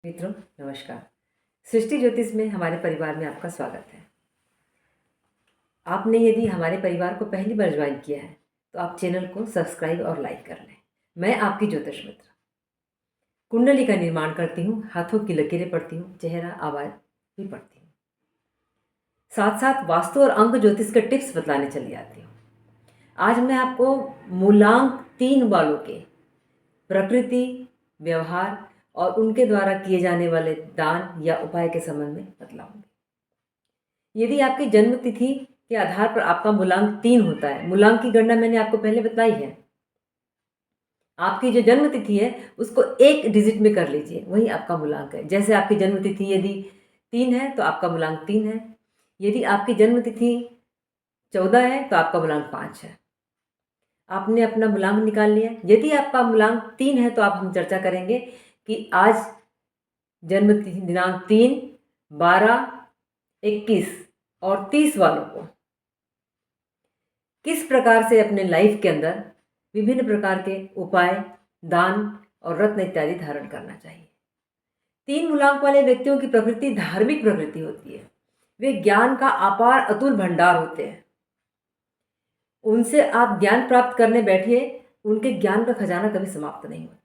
मित्रों नमस्कार। सृष्टि ज्योतिष में हमारे परिवार में आपका स्वागत है। आपने यदि हमारे परिवार को पहली बार ज्वाइन किया है तो आप चैनल को सब्सक्राइब और लाइक कर लें। मैं आपकी ज्योतिष मित्र कुंडली का निर्माण करती हूँ, हाथों की लकीरें पढ़ती हूँ, चेहरा आवाज भी पढ़ती हूँ, साथ साथ वास्तु और अंक ज्योतिष के टिप्स बतलाने चली आती हूँ। आज मैं आपको मूलांक 3 वालों के प्रकृति, व्यवहार और उनके द्वारा किए जाने वाले दान या उपाय के संबंध में बतलाऊंगी। यदि आपकी जन्म तिथि के आधार पर आपका मूलांक 3 होता है, मूलांक की गणना मैंने आपको पहले बताई है। आपकी जो जन्म तिथि है उसको 1 डिजिट में कर लीजिए, वही आपका मूलांक है। जैसे आपकी जन्म तिथि यदि 3 है तो आपका मूलांक 3 है। यदि आपकी जन्म तिथि 14 है तो आपका मूलांक 5 है। आपने अपना मूलांक निकाल लिया। यदि आपका मूलांक 3 है तो आप हम चर्चा करेंगे कि आज जन्म तिथि दिनांक 3, 12, 21 और 30 वालों को किस प्रकार से अपने लाइफ के अंदर विभिन्न प्रकार के उपाय, दान और रत्न इत्यादि धारण करना चाहिए। 3 मूलांक वाले व्यक्तियों की प्रकृति धार्मिक प्रकृति होती है। वे ज्ञान का अपार अतुल भंडार होते हैं। उनसे आप ज्ञान प्राप्त करने बैठिए, उनके ज्ञान का खजाना कभी समाप्त नहीं होता।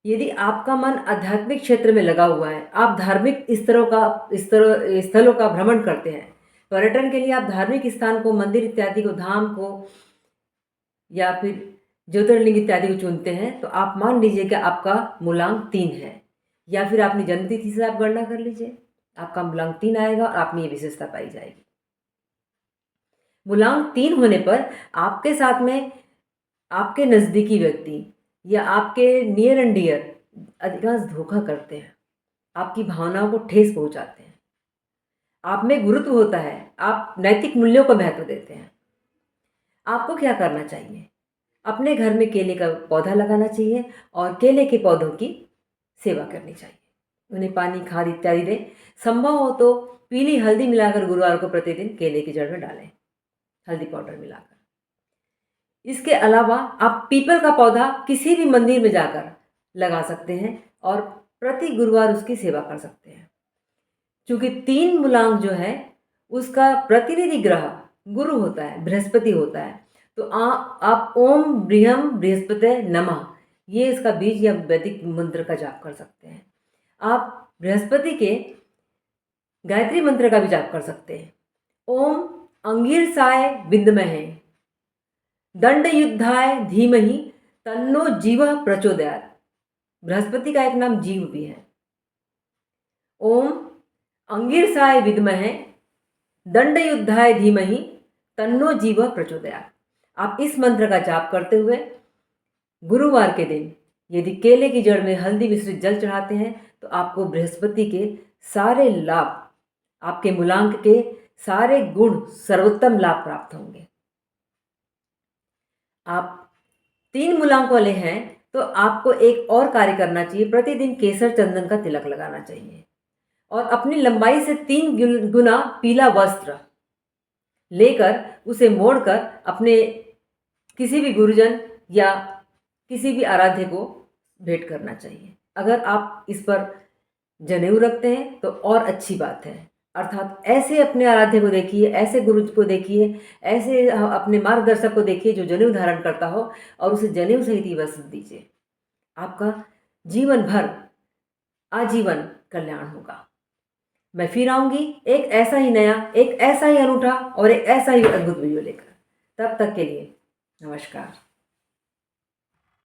यदि आपका मन आध्यात्मिक क्षेत्र में लगा हुआ है, आप धार्मिक स्थलों का भ्रमण करते हैं, पर्यटन के लिए आप धार्मिक स्थान को, मंदिर इत्यादि को, धाम को या फिर ज्योतिर्लिंग इत्यादि को चुनते हैं, तो आप मान लीजिए कि आपका मूलांक 3 है। या फिर अपनी जन्मतिथि से आप गणना कर लीजिए, आपका मूलांक 3 आएगा और आप में ये विशेषता पाई जाएगी। मूलांक 3 होने पर आपके साथ में आपके नज़दीकी व्यक्ति या आपके नियर एंड डियर अधिकांश धोखा करते हैं, आपकी भावनाओं को ठेस पहुंचाते हैं। आप में गुरुत्व होता है, आप नैतिक मूल्यों को महत्व देते हैं। आपको क्या करना चाहिए? अपने घर में केले का पौधा लगाना चाहिए और केले के पौधों की सेवा करनी चाहिए। उन्हें पानी, खाद इत्यादि दें। संभव हो तो पीली हल्दी मिलाकर गुरुवार को प्रतिदिन केले की जड़ में डालें, हल्दी पाउडर मिलाकर। इसके अलावा आप पीपल का पौधा किसी भी मंदिर में जाकर लगा सकते हैं और प्रति गुरुवार उसकी सेवा कर सकते हैं। क्योंकि 3 मूलांक जो है उसका प्रतिनिधि ग्रह गुरु होता है, बृहस्पति होता है। तो आप ओम बृहम बृहस्पति नमः, ये इसका बीज या वैदिक मंत्र का जाप कर सकते हैं। आप बृहस्पति के गायत्री मंत्र का भी जाप कर सकते हैं। ओम अंगिरसाय विद्महे दंड युद्धाय धीमहि तन्नो जीव प्रचोदयात्। बृहस्पति का एक नाम जीव भी है। ओम अंगिरसाय विद्महे दंड युद्धाय धीमहि तन्नो जीव प्रचोदयात्। आप इस मंत्र का जाप करते हुए गुरुवार के दिन यदि केले की जड़ में हल्दी मिश्रित जल चढ़ाते हैं तो आपको बृहस्पति के सारे लाभ, आपके मूलांक के सारे गुण, सर्वोत्तम लाभ प्राप्त होंगे। आप 3 मूलांक वाले हैं तो आपको एक और कार्य करना चाहिए। प्रतिदिन केसर चंदन का तिलक लगाना चाहिए और अपनी लंबाई से 3 गुना पीला वस्त्र लेकर उसे मोड़कर अपने किसी भी गुरुजन या किसी भी आराध्य को भेंट करना चाहिए। अगर आप इस पर जनेऊ रखते हैं तो और अच्छी बात है। अर्थात ऐसे अपने आराध्य को देखिए, ऐसे गुरु को देखिए, ऐसे अपने मार्गदर्शक को देखिए जो जनेऊ धारण करता हो और उसे जनेऊ सहित ही वस्त्र दीजिए। आपका जीवन भर आजीवन कल्याण होगा। मैं फिर आऊंगी एक ऐसा ही नया, एक ऐसा ही अनूठा और एक ऐसा ही अद्भुत वीडियो लेकर। तब तक के लिए नमस्कार।